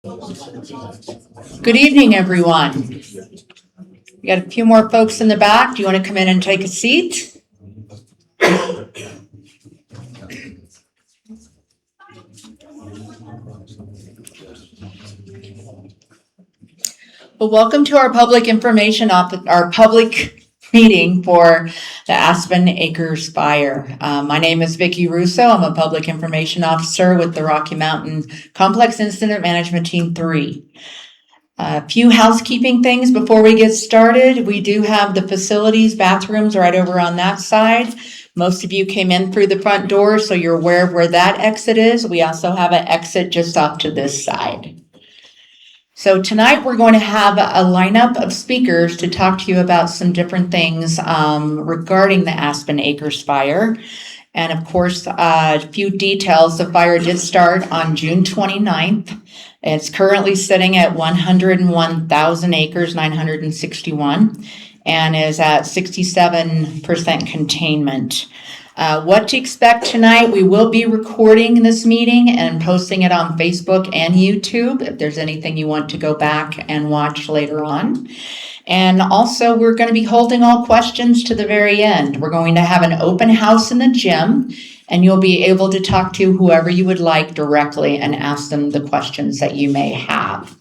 Good evening, everyone. We got a few more folks in the back. Do you want to come in and take a seat? Well, welcome to our public information our public meeting for the Aspen Acres Fire. My name is Vicki Russo. I'm a public information officer with the Rocky Mountain Complex Incident Management Team 3. A few housekeeping things before we get started. We do have the facilities, bathrooms right over on that side. Most of you came in through the front door, so you're aware of where that exit is. We also have an exit just off to this side. So tonight we're going to have a lineup of speakers to talk to you about some different things regarding the Aspen Acres fire. And of course, a few details. The fire did start on June 29th. It's currently sitting at 101,000 acres, 961, and is at 67% containment. What to expect tonight, we will be recording this meeting and posting it on Facebook and YouTube if there's anything you want to go back and watch later on. And also, we're going to be holding all questions to the very end. We're going to have an open house in the gym, and you'll be able to talk to whoever you would like directly and ask them the questions that you may have.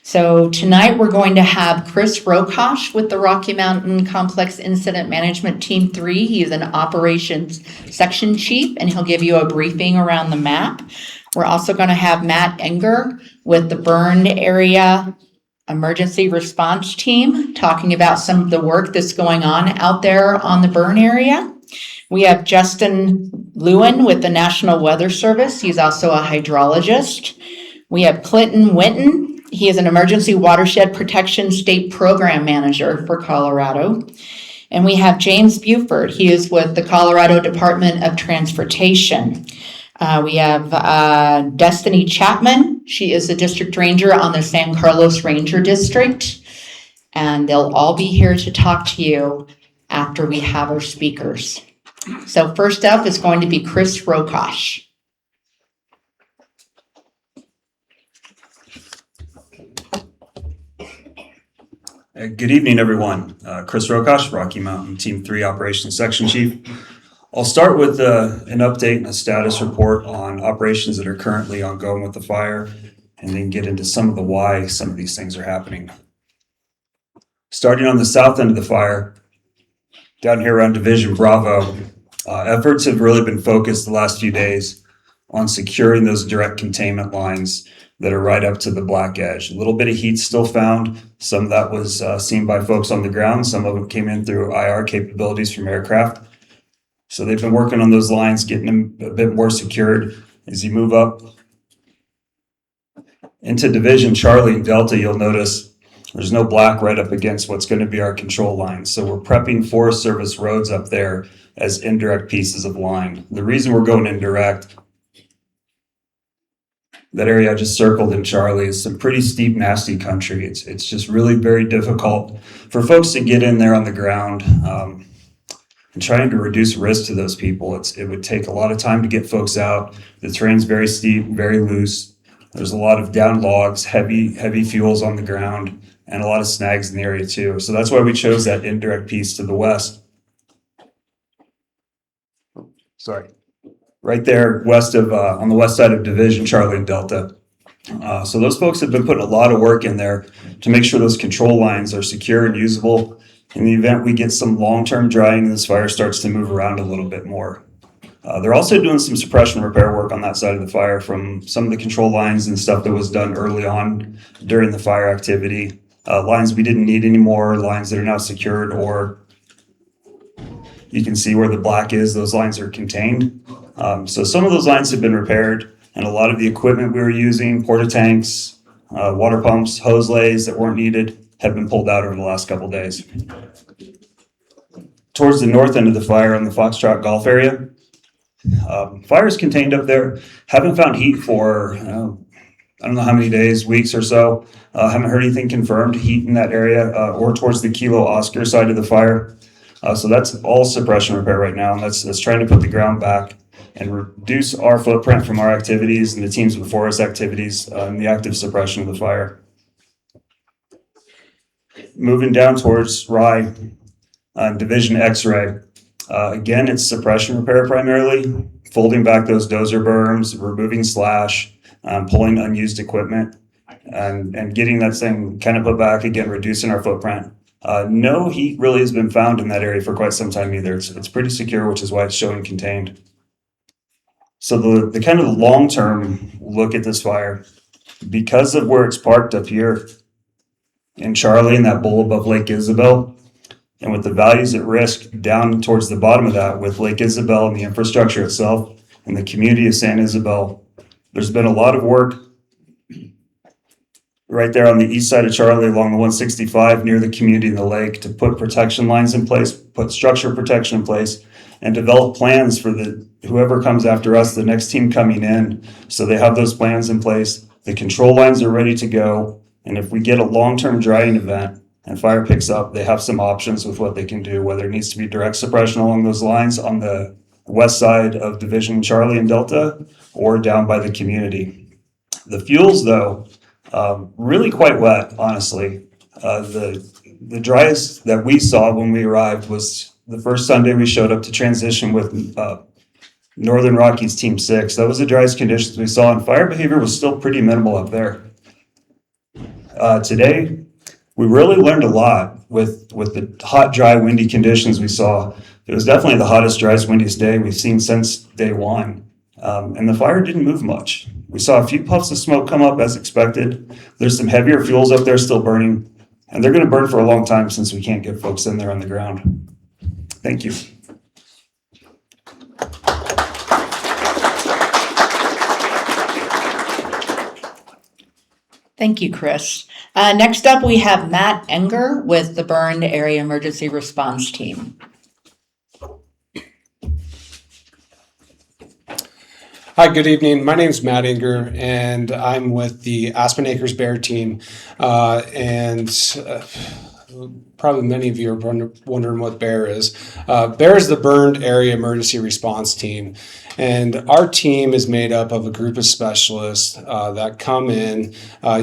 So tonight we're going to have Chris Rokosh with the Rocky Mountain Complex Incident Management Team 3. He is an operations section chief, and he'll give you a briefing around the map. We're also going to have Matt Enger with the burned area emergency response team talking about some of the work that's going on out there on the burn area. We have Justin Lewin with the National Weather Service. He's also a hydrologist. We have Clinton Winton. He is an emergency watershed protection state program manager for Colorado. And we have James Buford. He is with the Colorado Department of Transportation. We have Destiny Chapman. She is the district ranger on the San Carlos Ranger District. And they'll all be here to talk to you after we have our speakers. So first up is going to be Chris Rokosh. Good evening, everyone. Chris Rokosh, Rocky Mountain Team 3 Operations Section Chief. I'll start with an update and a status report on operations that are currently ongoing with the fire, and then get into some of the why some of these things are happening. Starting on the south end of the fire, down here around Division Bravo, efforts have really been focused the last few days on securing those direct containment lines that are right up to the black edge. A little bit of heat still found. Some of that was seen by folks on the ground. Some of it came in through IR capabilities from aircraft. So they've been working on those lines, getting them a bit more secured. As you move up into Division Charlie and Delta, you'll notice there's no black right up against what's going to be our control line. So we're prepping Forest Service roads up there as indirect pieces of line. The reason we're going indirect, that area I just circled in Charlie, is some pretty steep, nasty country. It's just really very difficult for folks to get in there on the ground. And trying to reduce risk to those people, it would take a lot of time to get folks out. The terrain's very steep, very loose. There's a lot of down logs, heavy fuels on the ground, and a lot of snags in the area too. So that's why we chose that indirect piece to the west. Right there west of, on the west side of Division Charlie and Delta. So those folks have been putting a lot of work in there to make sure those control lines are secure and usable in the event we get some long-term drying and this fire starts to move around a little bit more. They're also doing some suppression repair work on that side of the fire from some of the control lines and stuff that was done early on during the fire activity. Lines we didn't need anymore, lines that are now secured, or you can see where the black is, those lines are contained. So some of those lines have been repaired, and a lot of the equipment we were using, porta tanks, water pumps, hose lays that weren't needed, have been pulled out over the last couple days. Towards the north end of the fire on the Foxtrot Golf area, fire is contained up there. Haven't found heat for, I don't know how many days, weeks or so. Haven't heard anything confirmed heat in that area or towards the Kilo Oscar side of the fire. So that's all suppression repair right now. And that's trying to put the ground back and reduce our footprint from our activities and the teams before us activities in the active suppression of the fire. Moving down towards Rye, Division X-ray. Again, it's suppression repair primarily, folding back those dozer berms, removing slash, pulling unused equipment, and getting that thing kind of put back again, reducing our footprint. No heat really has been found in that area for quite some time either. It's pretty secure, which is why it's showing contained. So the kind of long-term look at this fire, because of where it's parked up here in Charlie and that bowl above Lake Isabel, and with the values at risk down towards the bottom of that with Lake Isabel and the infrastructure itself and the community of San Isabel, there's been a lot of work right there on the east side of Charlie along the 165 near the community and the lake to put protection lines in place, put structure protection in place, and develop plans for whoever comes after us, the next team coming in. So they have those plans in place. The control lines are ready to go. And if we get a long-term drying event and fire picks up, they have some options with what they can do, whether it needs to be direct suppression along those lines on the west side of Division Charlie and Delta or down by the community. The fuels, though, really quite wet, honestly. The driest that we saw when we arrived was the first Sunday we showed up to transition with Northern Rockies Team 6. That was the driest conditions we saw, and fire behavior was still pretty minimal up there. Today, we really learned a lot with the hot, dry, windy conditions we saw. It was definitely the hottest, driest, windiest day we've seen since day one. And the fire didn't move much. We saw a few puffs of smoke come up as expected. There's some heavier fuels up there still burning, and they're going to burn for a long time since we can't get folks in there on the ground. Thank you. Thank you, Chris. Next up, we have Matt Enger with the Burned Area Emergency Response Team. Hi, good evening. My name is Matt Enger, and I'm with the Aspen Acres Bear team. Probably many of you are wondering what BEAR is. BEAR is the Burned Area Emergency Response Team. And our team is made up of a group of specialists that come in,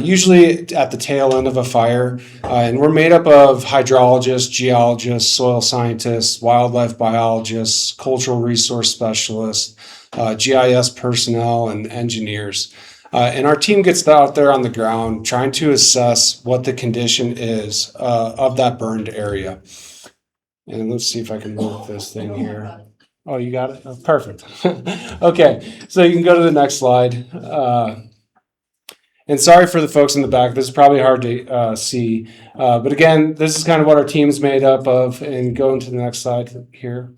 usually at the tail end of a fire. And we're made up of hydrologists, geologists, soil scientists, wildlife biologists, cultural resource specialists, GIS personnel, and engineers. And our team gets out there on the ground trying to assess what the condition is of that burned area. And let's see if I can move this thing here. Oh, you got it? Oh, perfect. Okay, so you can go to the next slide. And sorry for the folks in the back. This is probably hard to see. But again, this is kind of what our team's made up of. And go into the next slide here.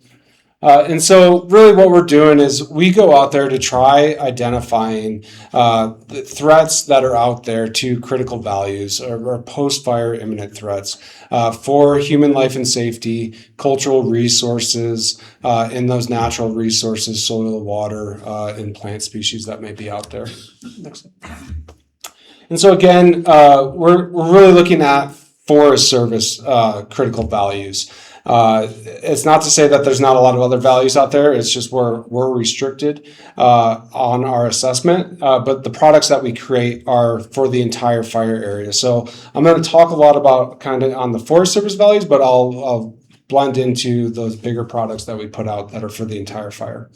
And so really what we're doing is we go out there to try identifying the threats that are out there to critical values or post-fire imminent threats for human life and safety, cultural resources, and those natural resources, soil, water, and plant species that may be out there. Next. And so again, we're really looking at Forest Service critical values. It's not to say that there's not a lot of other values out there. It's just we're restricted on our assessment, but the products that we create are for the entire fire area. So I'm going to talk a lot about kind of on the Forest Service values, but I'll blend into those bigger products that we put out that are for the entire fire.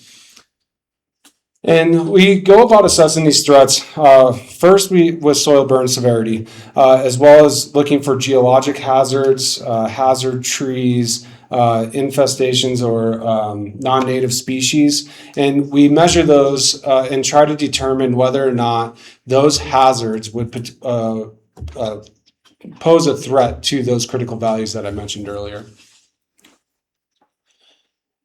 And we go about assessing these threats first with soil burn severity, as well as looking for geologic hazards, hazard trees, infestations or non-native species. And we measure those and try to determine whether or not those hazards would pose a threat to those critical values that I mentioned earlier.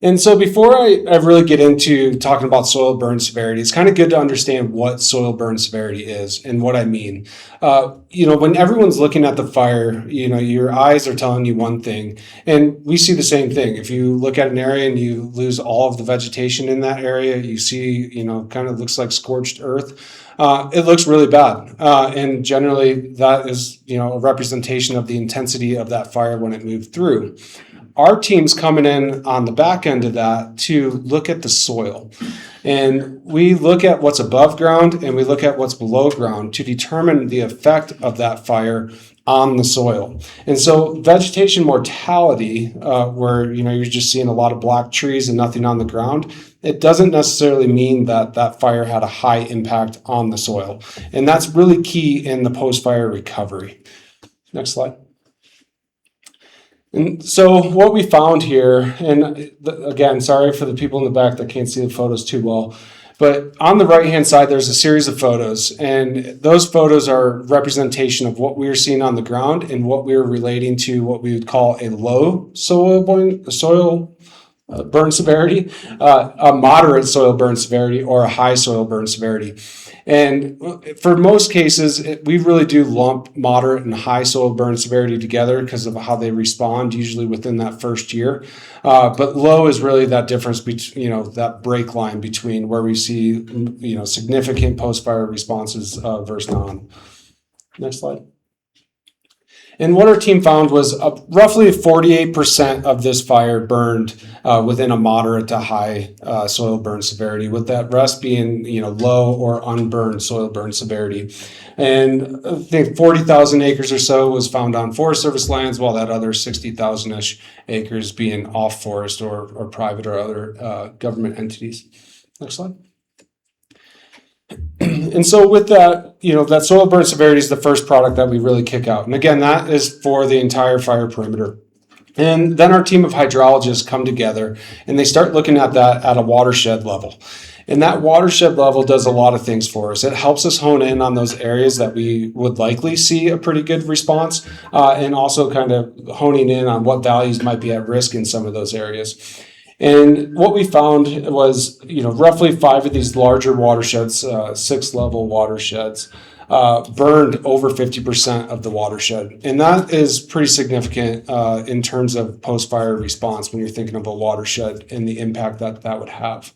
And so before I really get into talking about soil burn severity, it's kind of good to understand what soil burn severity is and what I mean. When everyone's looking at the fire, your eyes are telling you one thing, and we see the same thing. If you look at an area and you lose all of the vegetation in that area, you see, kind of looks like scorched earth. It looks really bad. And generally that is, a representation of the intensity of that fire when it moved through. our team's coming in on the back end of that to look at the soil. And we look at what's above ground and we look at what's below ground to determine the effect of that fire on the soil. And so vegetation mortality, where you're just seeing a lot of black trees and nothing on the ground, it doesn't necessarily mean that that fire had a high impact on the soil. And that's really key in the post-fire recovery. Next slide. And so what we found here, and again, sorry for the people in the back that can't see the photos too well, but on the right-hand side, there's a series of photos, and those photos are representation of what we were seeing on the ground and what we were relating to what we would call a low soil burn severity, a moderate soil burn severity, or a high soil burn severity. And for most cases, we really do lump moderate and high soil burn severity together because of how they respond, usually within that first year. But low is really that difference between, that break line between where we see, significant post-fire responses versus non. Next slide. And what our team found was roughly 48% of this fire burned within a moderate to high soil burn severity, with that rest being low or unburned soil burn severity. And I think 40,000 acres or so was found on Forest Service lands, while that other 60,000-ish acres being off forest or private or other government entities. Next slide. And so with that, that soil burn severity is the first product that we really kick out. And again, that is for the entire fire perimeter. And then our team of hydrologists come together and they start looking at that at a watershed level. And that watershed level does a lot of things for us. It helps us hone in on those areas that we would likely see a pretty good response, and also kind of honing in on what values might be at risk in some of those areas. And what we found was, roughly 5 of these larger watersheds, 6-level watersheds, burned over 50% of the watershed. And that is pretty significant in terms of post-fire response when you're thinking of a watershed and the impact that that would have.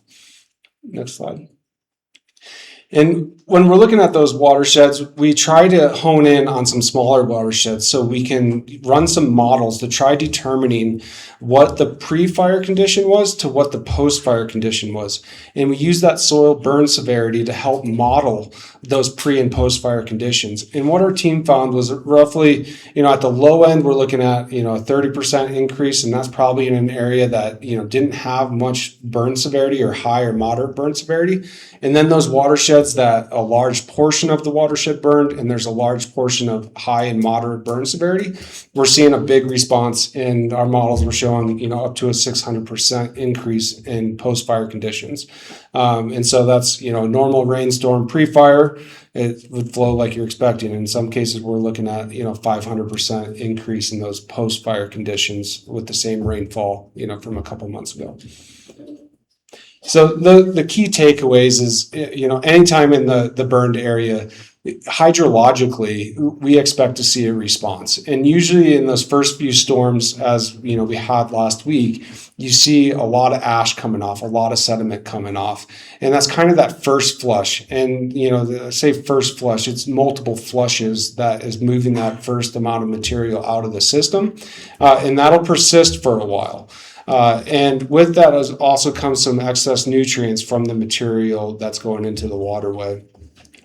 Next slide. And when we're looking at those watersheds, we try to hone in on some smaller watersheds so we can run some models to try determining what the pre-fire condition was to what the post-fire condition was. And we use that soil burn severity to help model those pre and post-fire conditions. And what our team found was roughly, at the low end, we're looking at, a 30% increase, and that's probably in an area that, didn't have much burn severity or high or moderate burn severity. And then those watersheds that a large portion of the watershed burned, and there's a large portion of high and moderate burn severity, we're seeing a big response, and our models were showing, up to a 600% increase in post-fire conditions. And so that's, a normal rainstorm pre-fire, it would flow like you're expecting. In some cases, we're looking at, 500% increase in those post-fire conditions with the same rainfall, from a couple months ago. So the key takeaways is, anytime in the burned area, hydrologically, we expect to see a response. And usually in those first few storms, as we had last week, you see a lot of ash coming off, a lot of sediment coming off. And that's kind of that first flush. And, I say first flush, it's multiple flushes that is moving that first amount of material out of the system. And that'll persist for a while. And with that also comes some excess nutrients from the material that's going into the waterway.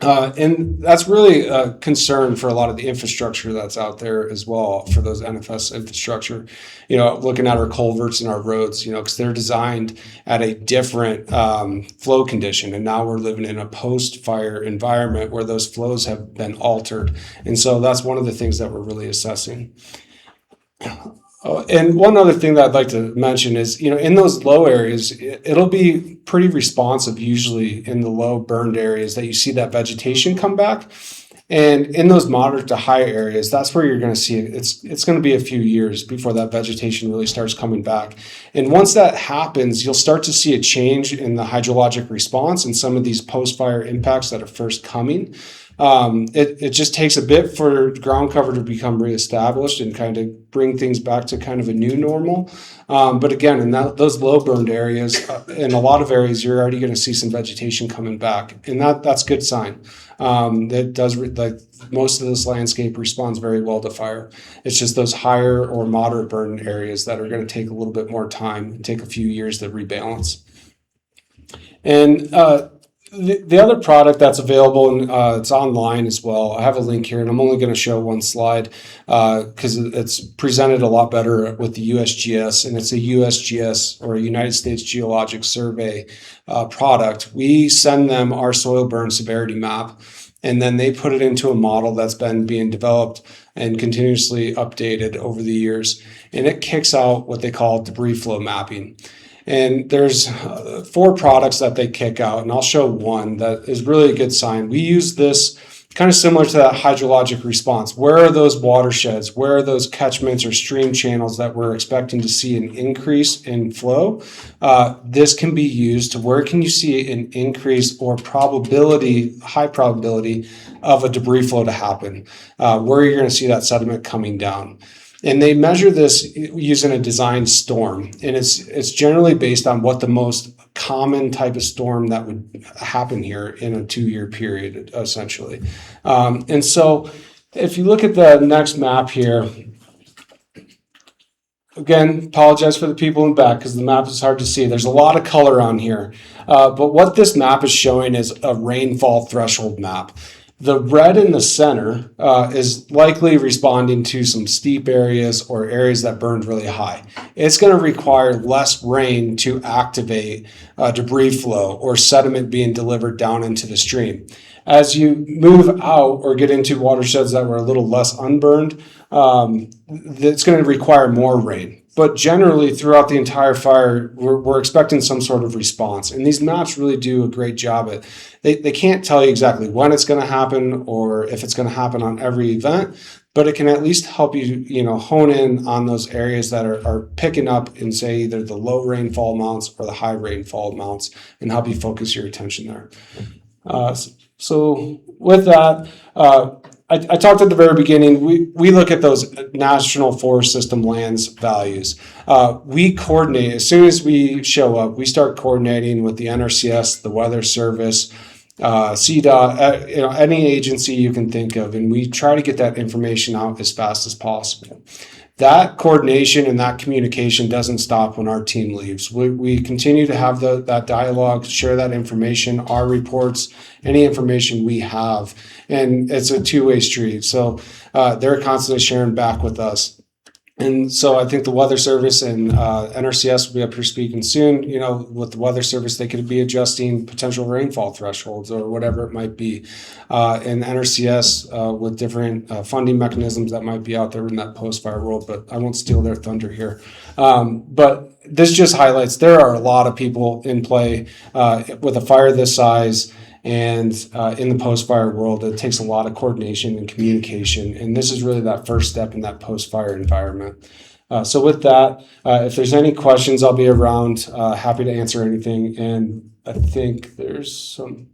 And that's really a concern for a lot of the infrastructure that's out there as well, for those NFS infrastructure, looking at our culverts and our roads, because they're designed at a different flow condition. And now we're living in a post-fire environment where those flows have been altered. And so that's one of the things that we're really assessing. And one other thing that I'd like to mention is, in those low areas, it'll be pretty responsive usually in the low burned areas that you see that vegetation come back. And in those moderate to high areas, that's where you're going to see it. It's going to be a few years before that vegetation really starts coming back. And once that happens, you'll start to see a change in the hydrologic response and some of these post-fire impacts that are first coming. It just takes a bit for ground cover to become reestablished and kind of bring things back to kind of a new normal. But again, in those low burned areas, in a lot of areas, you're already going to see some vegetation coming back, and that's a good sign. That does like most of this landscape responds very well to fire. It's just those higher or moderate burn areas that are going to take a little bit more time and take a few years to rebalance. And the other product that's available, and it's online as well. I have a link here, and I'm only going to show one slide because it's presented a lot better with the USGS, and it's a USGS or a United States Geologic Survey product. We send them our soil burn severity map, and then they put it into a model that's been being developed and continuously updated over the years, and it kicks out what they call debris flow mapping. And there's 4 products that they kick out, and I'll show one that is really a good sign. We use this kind of similar to that hydrologic response. Where are those watersheds? Where are those catchments or stream channels that we're expecting to see an increase in flow? This can be used to where can you see an increase or probability, high probability of a debris flow to happen, where you're going to see that sediment coming down. And they measure this using a design storm, and it's generally based on what the most common type of storm that would happen here in a 2-year period, essentially. And so if you look at the next map here, again, apologize for the people in the back because the map is hard to see. There's a lot of color on here. But what this map is showing is a rainfall threshold map. The red in the center is likely responding to some steep areas or areas that burned really high. It's going to require less rain to activate debris flow or sediment being delivered down into the stream. As you move out or get into watersheds that were a little less unburned, it's going to require more rain. But generally, throughout the entire fire, we're expecting some sort of response. And these maps really do a great job at they can't tell you exactly when it's going to happen or if it's going to happen on every event, but it can at least help you, hone in on those areas that are picking up in, say, either the low rainfall amounts or the high rainfall amounts and help you focus your attention there. So with that, I talked at the very beginning, we look at those National Forest System lands values. We coordinate, as soon as we show up, we start coordinating with the NRCS, the Weather Service, CDOT, any agency you can think of, and we try to get that information out as fast as possible. That coordination and that communication doesn't stop when our team leaves. We continue to have that dialogue, share that information, our reports, any information we have, and it's a two-way street. So they're constantly sharing back with us. And so I think the Weather Service and NRCS will be up here speaking soon. With the Weather Service, they could be adjusting potential rainfall thresholds or whatever it might be. And NRCS with different funding mechanisms that might be out there in that post-fire world, but I won't steal their thunder here. But this just highlights there are a lot of people in play with a fire this size. And in the post-fire world, it takes a lot of coordination and communication. And this is really that first step in that post-fire environment. So with that, if there's any questions, I'll be around, happy to answer anything. And I think there's some...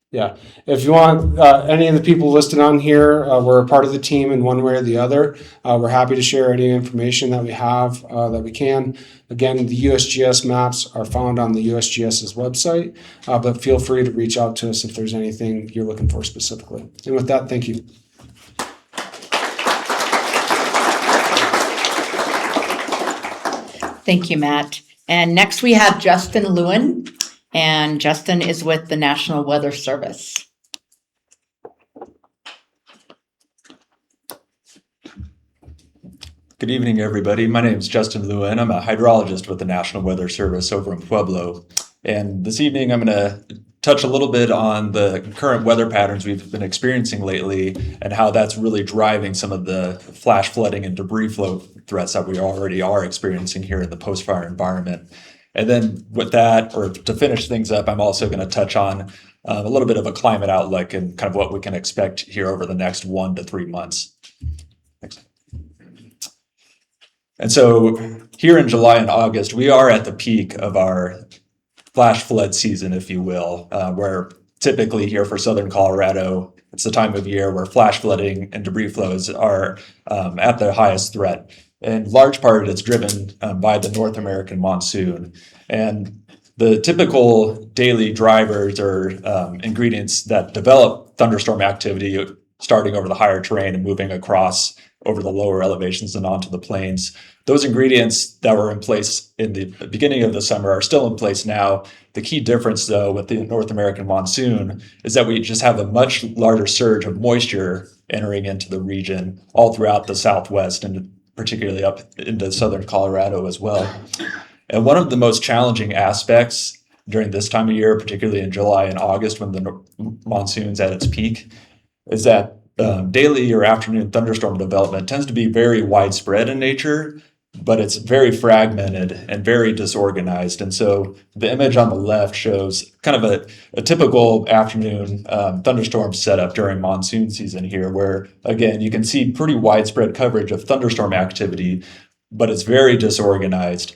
Yeah, if you want any of the people listed on here, we're a part of the team in one way or the other. We're happy to share any information that we have that we can. Again, the USGS maps are found on the USGS's website, but feel free to reach out to us if there's anything you're looking for specifically. And with that, thank you. Thank you, Matt. And next we have Justin Lewin. And Justin is with the National Weather Service. Good evening, everybody. My name is Justin Lewin. I'm a hydrologist with the National Weather Service over in Pueblo. And this evening, I'm going to touch a little bit on the current weather patterns we've been experiencing lately and how that's really driving some of the flash flooding and debris flow threats that we already are experiencing here in the post-fire environment. And then with that, or to finish things up, I'm also going to touch on a little bit of a climate outlook and kind of what we can expect here over the next 1 to 3 months. Next. And so here in July and August, we are at the peak of our flash flood season, if you will, where typically here for southern Colorado, it's the time of year where flash flooding and debris flows are at their highest threat. In large part, it's driven by the North American monsoon. And the typical daily drivers or ingredients that develop thunderstorm activity starting over the higher terrain and moving across over the lower elevations and onto the plains. Those ingredients that were in place in the beginning of the summer are still in place now. The key difference, though, with the North American monsoon is that we just have a much larger surge of moisture entering into the region all throughout the Southwest and particularly up into southern Colorado as well. And one of the most challenging aspects during this time of year, particularly in July and August when the monsoon's at its peak, is that daily or afternoon thunderstorm development tends to be very widespread in nature, but it's very fragmented and very disorganized. And so the image on the left shows kind of a typical afternoon thunderstorm setup during monsoon season here, where, again, you can see pretty widespread coverage of thunderstorm activity, but it's very disorganized.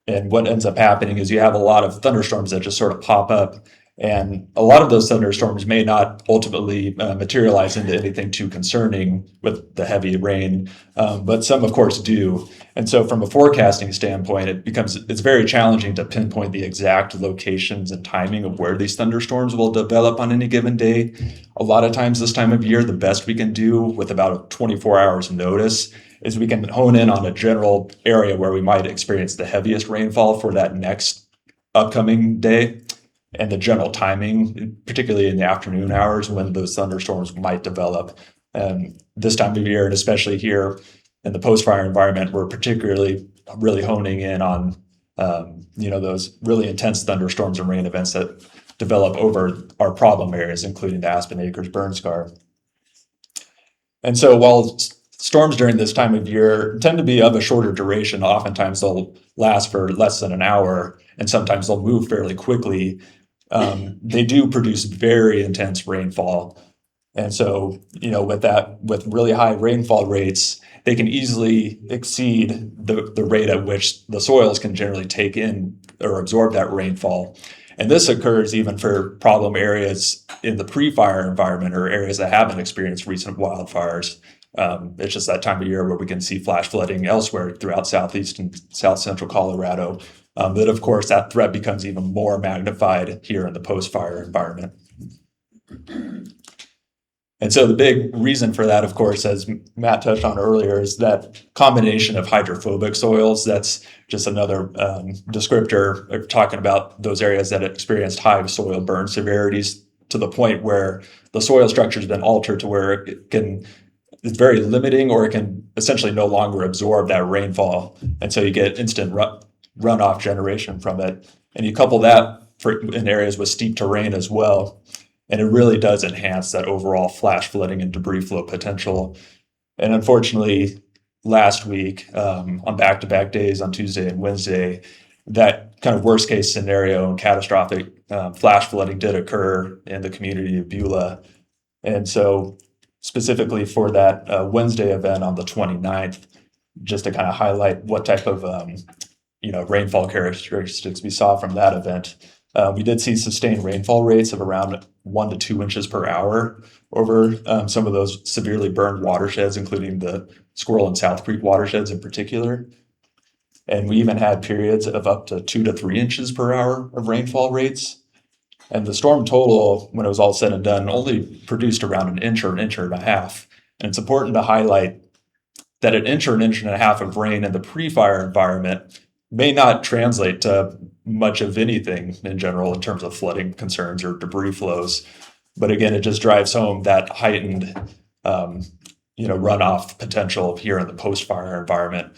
And what ends up happening is you have a lot of thunderstorms that just sort of pop up. And a lot of those thunderstorms may not ultimately materialize into anything too concerning with the heavy rain, but some, of course, do. And so from a forecasting standpoint, it's very challenging to pinpoint the exact locations and timing of where these thunderstorms will develop on any given day. A lot of times this time of year, the best we can do with about 24 hours notice is we can hone in on a general area where we might experience the heaviest rainfall for that next upcoming day, and the general timing, particularly in the afternoon hours when those thunderstorms might develop. This time of year, and especially here in the post-fire environment, we're particularly really honing in on those really intense thunderstorms and rain events that develop over our problem areas, including the Aspen Acres burn scar. And so while storms during this time of year tend to be of a shorter duration, oftentimes they'll last for less than an hour, and sometimes they'll move fairly quickly. They do produce very intense rainfall. And so, with really high rainfall rates, they can easily exceed the rate at which the soils can generally take in or absorb that rainfall. And this occurs even for problem areas in the pre-fire environment or areas that haven't experienced recent wildfires. It's just that time of year where we can see flash flooding elsewhere throughout southeast and south central Colorado. But of course, that threat becomes even more magnified here in the post-fire environment. And so the big reason for that, of course, as Matt touched on earlier, is that combination of hydrophobic soils. That's just another descriptor talking about those areas that experienced high soil burn severities to the point where the soil structure has been altered to where it's very limiting, or it can essentially no longer absorb that rainfall. And so you get instant runoff generation from it. And you couple that in areas with steep terrain as well, and it really does enhance that overall flash flooding and debris flow potential. And unfortunately, last week, on back-to-back days, on Tuesday and Wednesday, that kind of worst case scenario and catastrophic flash flooding did occur in the community of Beulah. And so specifically for that Wednesday event on the 29th, just to kind of highlight what type of rainfall characteristics we saw from that event. We did see sustained rainfall rates of around 1 to 2 inches per hour over some of those severely burned watersheds, including the Squirrel and South Creek watersheds in particular. And we even had periods of up to 2 to 3 inches per hour of rainfall rates. And the storm total, when it was all said and done, only produced around an inch or an inch and a half. And it's important to highlight that an inch or an inch and a half of rain in the pre-fire environment may not translate to much of anything in general in terms of flooding concerns or debris flows. But again, it just drives home that heightened, runoff potential here in the post-fire environment.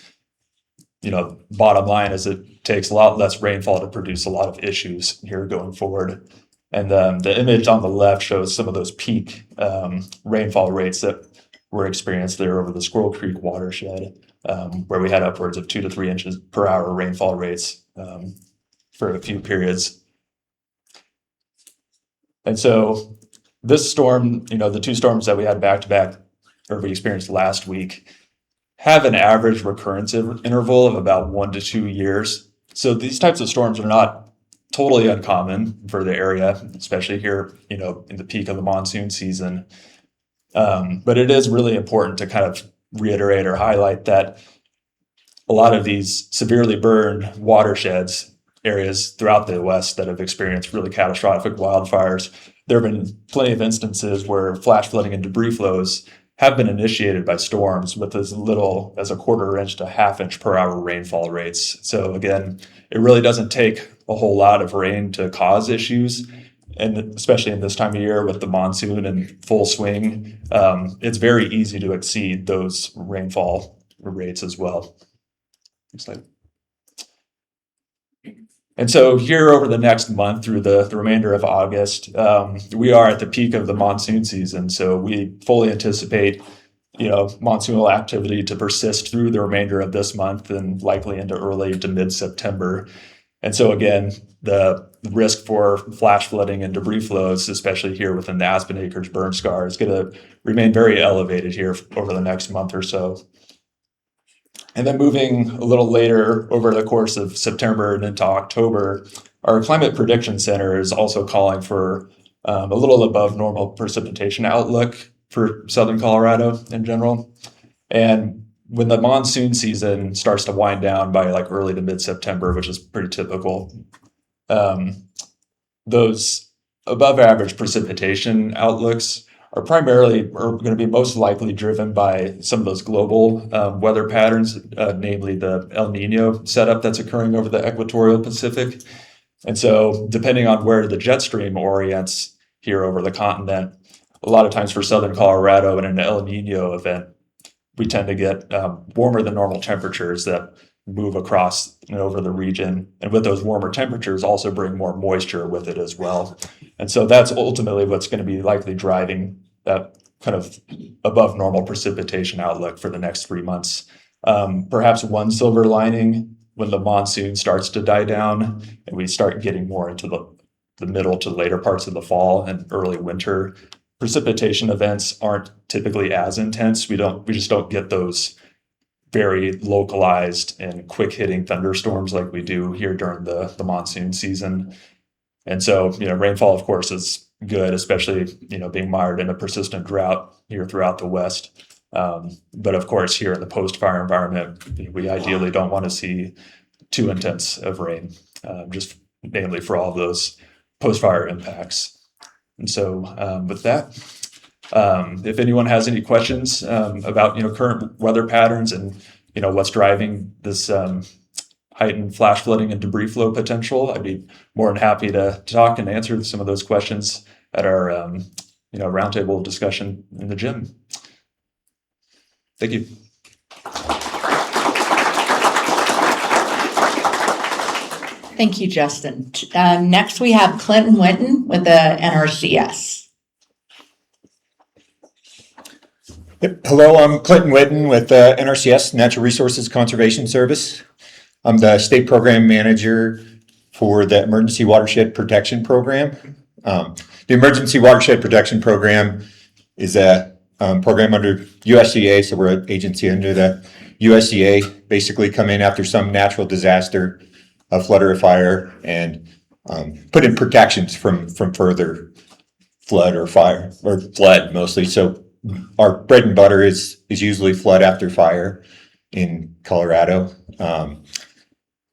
Bottom line is it takes a lot less rainfall to produce a lot of issues here going forward. And the image on the left shows some of those peak rainfall rates that were experienced there over the Squirrel Creek watershed, where we had upwards of 2 to 3 inches per hour rainfall rates for a few periods. And so this storm, the two storms that we had back to back, or we experienced last week, have an average recurrence interval of about 1 to 2 years. So these types of storms are not totally uncommon for the area, especially here, in the peak of the monsoon season. But it is really important to kind of reiterate or highlight that a lot of these severely burned watersheds, areas throughout the West that have experienced really catastrophic wildfires, there have been plenty of instances where flash flooding and debris flows have been initiated by storms with as little as a quarter inch to half inch per hour rainfall rates. So again, it really doesn't take a whole lot of rain to cause issues. And especially in this time of year with the monsoon in full swing, it's very easy to exceed those rainfall rates as well. Next slide. And so here over the next month through the remainder of August, we are at the peak of the monsoon season. So we fully anticipate, monsoonal activity to persist through the remainder of this month and likely into early to mid-September. And so again, the risk for flash flooding and debris flows, especially here within the Aspen Acres burn scar, is going to remain very elevated here over the next month or so. And then moving a little later over the course of September and into October, our Climate Prediction Center is also calling for a little above normal precipitation outlook for southern Colorado in general. And when the monsoon season starts to wind down by like early to mid-September, which is pretty typical, those above average precipitation outlooks are going to be most likely driven by some of those global weather patterns, namely the El Nino setup that's occurring over the equatorial Pacific. And so depending on where the jet stream orients here over the continent, a lot of times for southern Colorado in an El Nino event, we tend to get warmer than normal temperatures that move across and over the region. And with those warmer temperatures also bring more moisture with it as well. And so that's ultimately what's going to be likely driving that kind of above normal precipitation outlook for the next 3 months. Perhaps one silver lining when the monsoon starts to die down and we start getting more into the middle to later parts of the fall and early winter, precipitation events aren't typically as intense. We just don't get those very localized and quick hitting thunderstorms like we do here during the monsoon season. And so, rainfall, of course, is good, especially, being mired in a persistent drought here throughout the West. But of course, here in the post-fire environment, we ideally don't want to see too intense of rain, just namely for all of those post-fire impacts. And so with that, if anyone has any questions about, current weather patterns and, what's driving this heightened flash flooding and debris flow potential, I'd be more than happy to talk and answer some of those questions at our roundtable discussion in the gym. Thank you. Thank you, Justin. Next, we have Clinton Witten with the NRCS. Hello, I'm Clinton Witten with NRCS, Natural Resources Conservation Service. I'm the state program manager for the Emergency Watershed Protection Program. The Emergency Watershed Protection Program is a program under USDA, so we're an agency under the USDA, basically come in after some natural disaster, a flood or a fire, and put in protections from further flood or fire, or flood mostly. So our bread and butter is usually flood after fire in Colorado.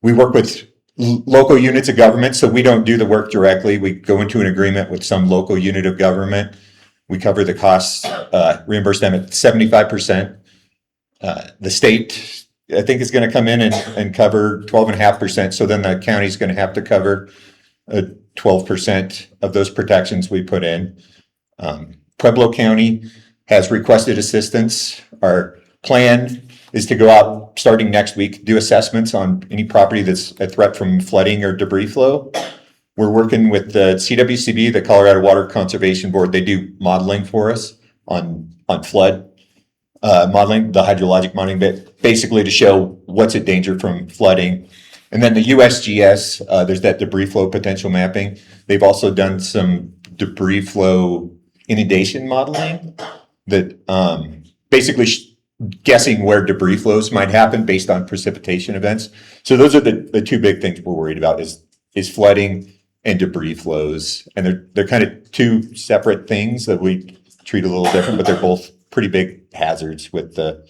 We work with local units of government, so we don't do the work directly. We go into an agreement with some local unit of government. We cover the costs, reimburse them at 75%. The state, I think, is going to come in and cover 12.5%. So then the county's going to have to cover 12% of those protections we put in. Pueblo County has requested assistance. Our plan is to go out starting next week, do assessments on any property that's a threat from flooding or debris flow. We're working with the CWCB, the Colorado Water Conservation Board. They do modeling for us on flood modeling, the hydrologic modeling, but basically to show what's at danger from flooding. And then the USGS, there's that debris flow potential mapping. They've also done some debris flow inundation modeling that basically guessing where debris flows might happen based on precipitation events. So those are the two big things we're worried about is flooding and debris flows. And they're kind of two separate things that we treat a little different, but they're both pretty big hazards with the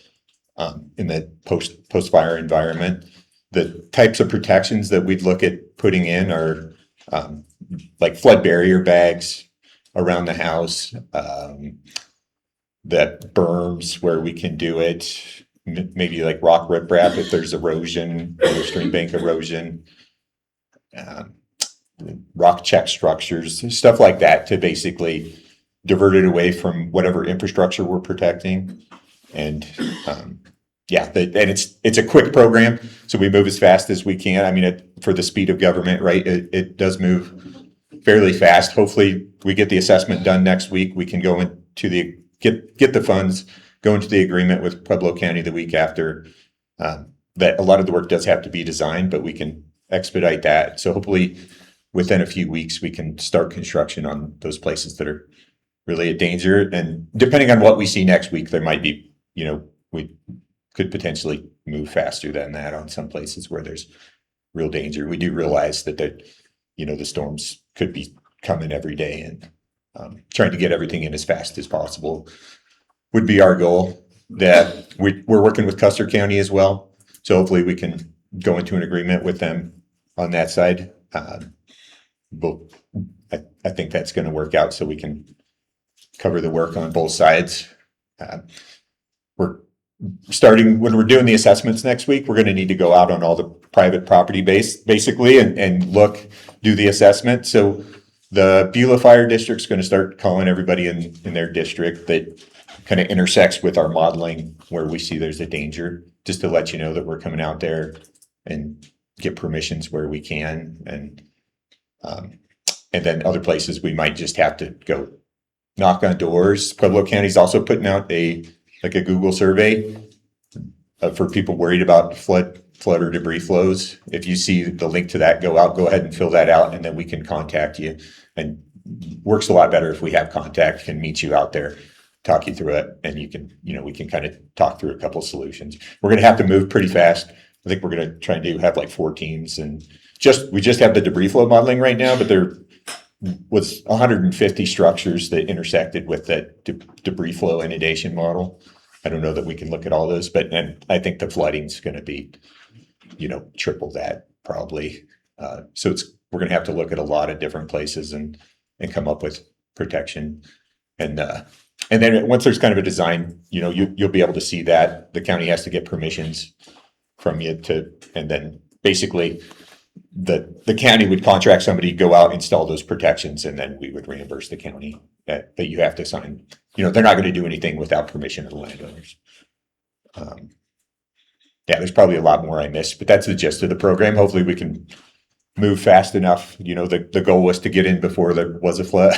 in the post fire environment. The types of protections that we'd look at putting in are like flood barrier bags around the house, that berms where we can do it, maybe like rock riprap if there's erosion or stream bank erosion, rock check structures, stuff like that to basically divert it away from whatever infrastructure we're protecting. And and it's a quick program, so we move as fast as we can. I mean, for the speed of government, right? It does move fairly fast. Hopefully, we get the assessment done next week. We can go into the get the funds, go into the agreement with Pueblo County the week after. That a lot of the work does have to be designed, but we can expedite that. So hopefully, within a few weeks, we can start construction on those places that are really a danger. And depending on what we see next week, there might be, we could potentially move faster than that on some places where there's real danger. We do realize that the storms could be coming every day, and trying to get everything in as fast as possible would be our goal. That we're working with Custer County as well, so hopefully we can go into an agreement with them on that side. But I think that's going to work out, so we can cover the work on both sides. We're starting when we're doing the assessments next week. We're going to need to go out on all the private property basically and do the assessment. So the Beulah Fire District's going to start calling everybody in their district that kind of intersects with our modeling where we see there's a danger, just to let you know that we're coming out there and get permissions where we can. And then other places we might just have to go knock on doors. Pueblo County's also putting out a Google survey for people worried about flood or debris flows. If you see the link to that, go ahead and fill that out, and then we can contact you. And works a lot better if we have contact, can meet you out there, talk you through it, and we can kind of talk through a couple of solutions. We're going to have to move pretty fast. I think we're going to try and have like 4 teams, and we just have the debris flow modeling right now, but there was 150 structures that intersected with that debris flow inundation model. I don't know that we can look at all those, and I think the flooding's going to be, triple that probably. So we're going to have to look at a lot of different places and come up with protection. And then once there's kind of a design, you'll be able to see that the county has to get permissions from you and then basically the county would contract somebody to go out, install those protections, and then we would reimburse the county that you have to sign. They're not going to do anything without permission of the landowners. There's probably a lot more I missed, but that's the gist of the program. Hopefully we can move fast enough. The goal was to get in before there was a flood.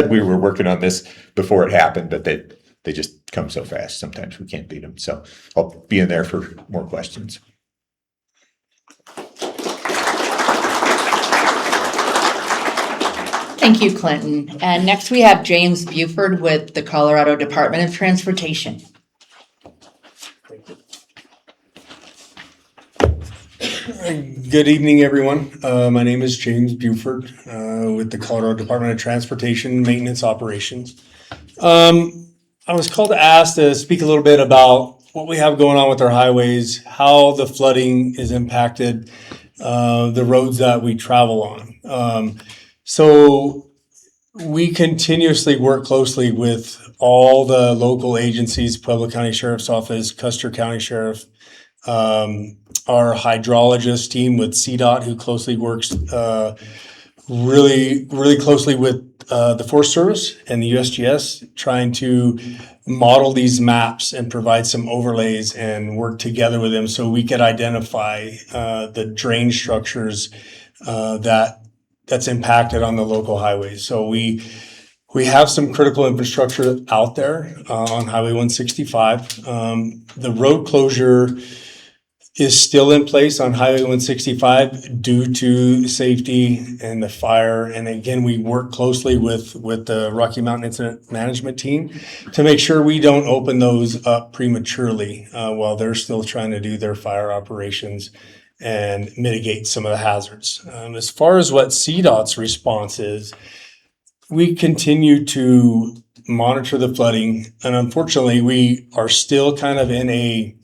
We were working on this before it happened, but they just come so fast. Sometimes we can't beat them. So I'll be in there for more questions. Thank you, Clinton. And next we have James Buford with the Colorado Department of Transportation. Good evening, everyone. My name is James Buford with the Colorado Department of Transportation Maintenance Operations. I was called to ask to speak a little bit about what we have going on with our highways, how the flooding is impacted the roads that we travel on. So we continuously work closely with all the local agencies, Pueblo County Sheriff's Office, Custer County Sheriff, our hydrologist team with CDOT, who closely works really closely with the Forest Service and the USGS, trying to model these maps and provide some overlays and work together with them so we could identify the drain structures that's impacted on the local highways. So we have some critical infrastructure out there on Highway 165. The road closure is still in place on Highway 165 due to safety and the fire. And again, we work closely with the Rocky Mountain Incident Management team to make sure we don't open those up prematurely while they're still trying to do their fire operations and mitigate some of the hazards. As far as what CDOT's response is, we continue to monitor the flooding, and unfortunately, we are still kind of in a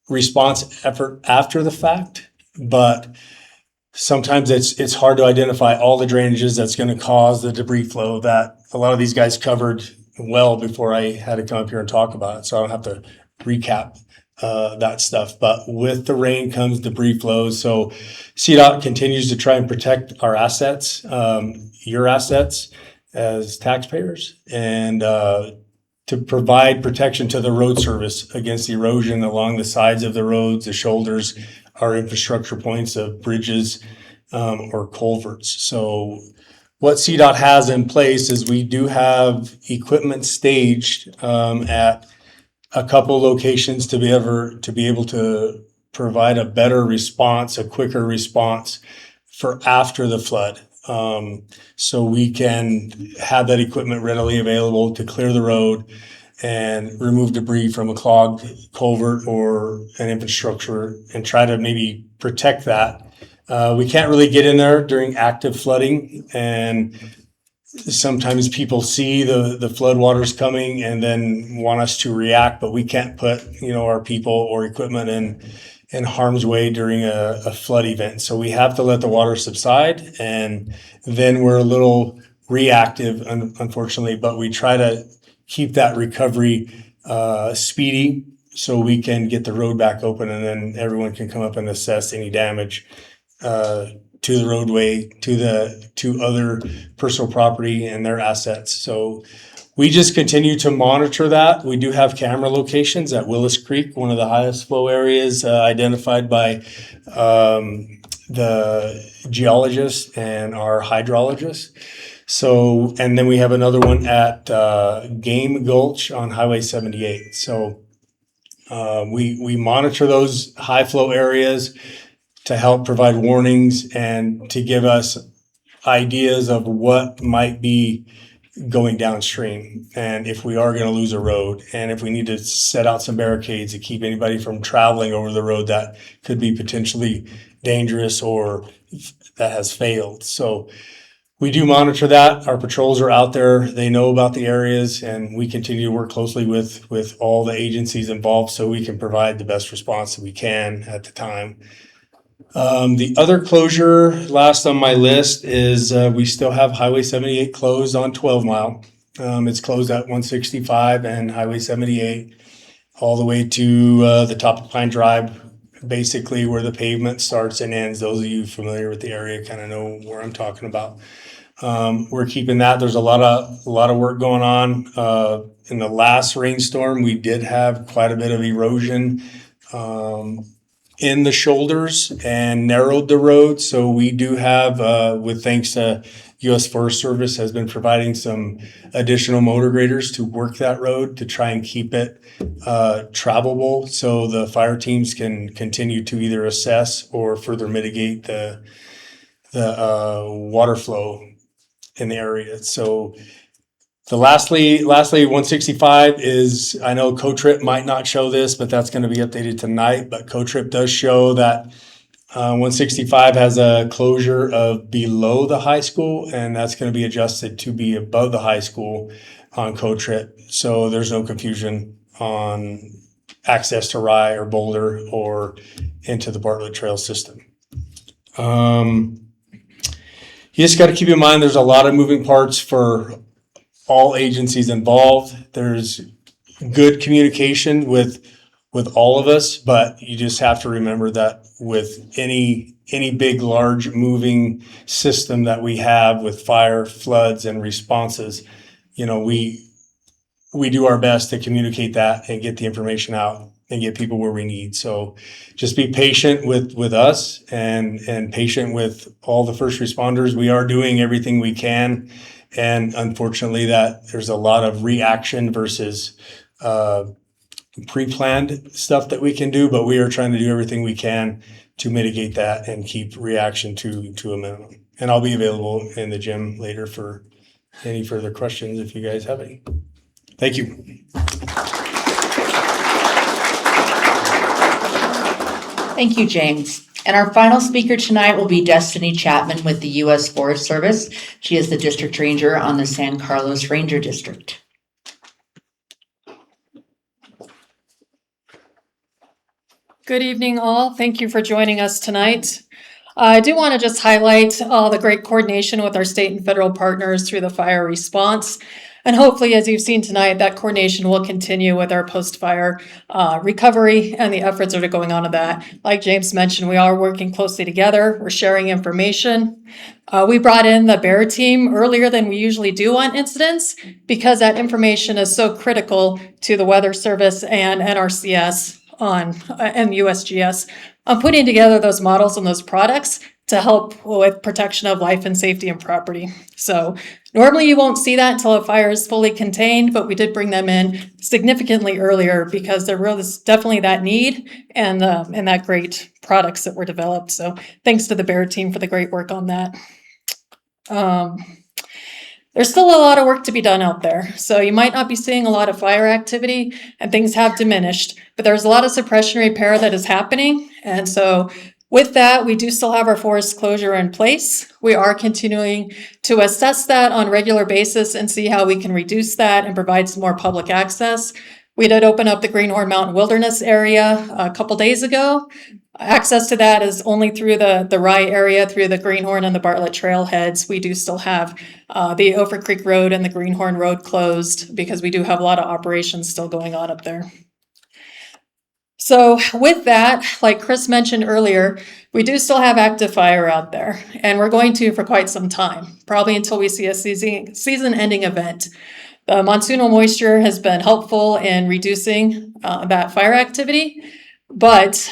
response effort after the fact, but sometimes it's hard to identify all the drainages that's going to cause the debris flow that a lot of these guys covered well before I had to come up here and talk about it. So I don't have to recap that stuff. But with the rain comes debris flows. So CDOT continues to try and protect our assets, your assets as taxpayers, and to provide protection to the road service against erosion along the sides of the roads, the shoulders, our infrastructure points of bridges or culverts. So what CDOT has in place is we do have equipment staged at a couple locations to be able to provide a better response, a quicker response for after the flood. So we can have that equipment readily available to clear the road and remove debris from a clogged culvert or an infrastructure and try to maybe protect that. We can't really get in there during active flooding, and sometimes people see the flood waters coming and then want us to react, but we can't put, our people or equipment in harm's way during a flood event. So we have to let the water subside, and then we're a little reactive, unfortunately, but we try to keep that recovery speedy so we can get the road back open, and then everyone can come up and assess any damage to the roadway, to other personal property and their assets. So we just continue to monitor that. We do have camera locations at Willis Creek, one of the highest flow areas identified by the geologists and our hydrologists. So, and then we have another one at Game Gulch on Highway 78. So we monitor those high flow areas to help provide warnings and to give us ideas of what might be going downstream, and if we are going to lose a road, and if we need to set out some barricades to keep anybody from traveling over the road that could be potentially dangerous or that has failed. So we do monitor that. Our patrols are out there. They know about the areas, and we continue to work closely with all the agencies involved so we can provide the best response that we can at the time. The other closure last on my list is we still have Highway 78 closed on 12 Mile. It's closed at 165 and Highway 78 all the way to the top of Pine Drive, basically where the pavement starts and ends. Those of you familiar with the area kind of know where I'm talking about. We're keeping that. There's a lot of work going on. In the last rainstorm, we did have quite a bit of erosion in the shoulders and narrowed the road. So we do have, with thanks to U.S. Forest Service has been providing some additional motor graders to work that road to try and keep it travelable, so the fire teams can continue to either assess or further mitigate the water flow in the area. So the lastly, 165 is, I know CoTrip might not show this, but that's going to be updated tonight. But CoTrip does show that 165 has a closure of below the high school, and that's going to be adjusted to be above the high school on CoTrip. So there's no confusion on access to Rye or Boulder or into the Bartlett Trail system. You just got to keep in mind there's a lot of moving parts for all agencies involved. There's good communication with all of us, but you just have to remember that with any big, large moving system that we have with fire, floods, and responses, we do our best to communicate that and get the information out and get people where we need. So just be patient with us and patient with all the first responders. We are doing everything we can. And unfortunately, that there's a lot of reaction versus pre-planned stuff that we can do, but we are trying to do everything we can to mitigate that and keep reaction to a minimum. And I'll be available in the gym later for any further questions if you guys have any. Thank you. Thank you, James. And our final speaker tonight will be Destiny Chapman with the U.S. Forest Service. She is the district ranger on the San Carlos Ranger District. Good evening, all. Thank you for joining us tonight. I do want to just highlight all the great coordination with our state and federal partners through the fire response. And hopefully, as you've seen tonight, that coordination will continue with our post-fire recovery and the efforts that are going on to that. Like James mentioned, we are working closely together. We're sharing information. We brought in the BEAR team earlier than we usually do on incidents because that information is so critical to the Weather Service and NRCS and USGS on putting together those models and those products to help with protection of life and safety and property. So normally you won't see that until a fire is fully contained, but we did bring them in significantly earlier because there was definitely that need and that great products that were developed. So thanks to the BEAR team for the great work on that. There's still a lot of work to be done out there. So you might not be seeing a lot of fire activity and things have diminished, but there's a lot of suppression repair that is happening. And so with that, we do still have our forest closure in place. We are continuing to assess that on a regular basis and see how we can reduce that and provide some more public access. We did open up the Greenhorn Mountain Wilderness area a couple days ago. Access to that is only through the Rye area, through the Greenhorn and the Bartlett trailheads. We do still have the Ophir Creek Road and the Greenhorn Road closed because we do have a lot of operations still going on up there. So with that, like Chris mentioned earlier, we do still have active fire out there, and we're going to for quite some time, probably until we see a season-ending event. The monsoonal moisture has been helpful in reducing that fire activity, but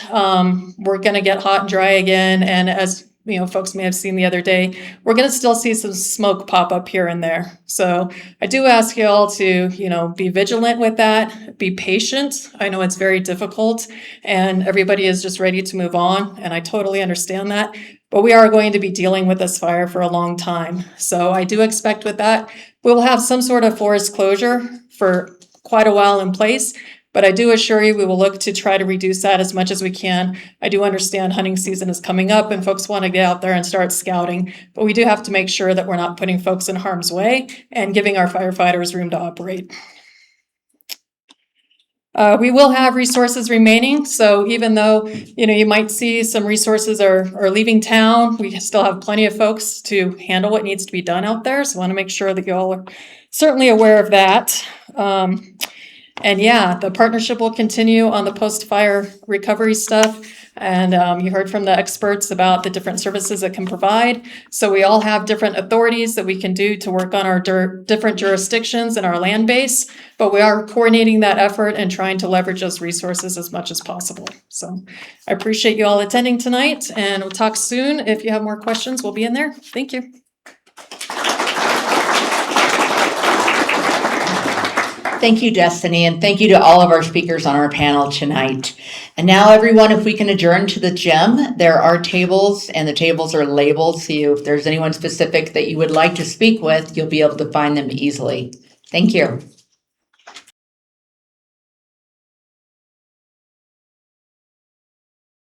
we're going to get hot and dry again, and as you know, folks may have seen the other day, we're going to still see some smoke pop up here and there. So I do ask you all to, be vigilant with that, be patient. I know it's very difficult and everybody is just ready to move on, and I totally understand that. But we are going to be dealing with this fire for a long time. So I do expect with that, we'll have some sort of forest closure for quite a while in place. But I do assure you, we will look to try to reduce that as much as we can. I do understand hunting season is coming up and folks want to get out there and start scouting, but we do have to make sure that we're not putting folks in harm's way and giving our firefighters room to operate. We will have resources remaining. So even though, you might see some resources are leaving town, we still have plenty of folks to handle what needs to be done out there. So I want to make sure that you all are certainly aware of that. And yeah, the partnership will continue on the post-fire recovery stuff. And you heard from the experts about the different services it can provide. So we all have different authorities that we can do to work on our different jurisdictions and our land base. But we are coordinating that effort and trying to leverage those resources as much as possible. So I appreciate you all attending tonight, and we'll talk soon. If you have more questions, we'll be in there. Thank you. Thank you, Destiny, and thank you to all of our speakers on our panel tonight. And now, everyone, if we can adjourn to the gym, there are tables, and the tables are labeled, so if there's anyone specific that you would like to speak with, you'll be able to find them easily. Thank you.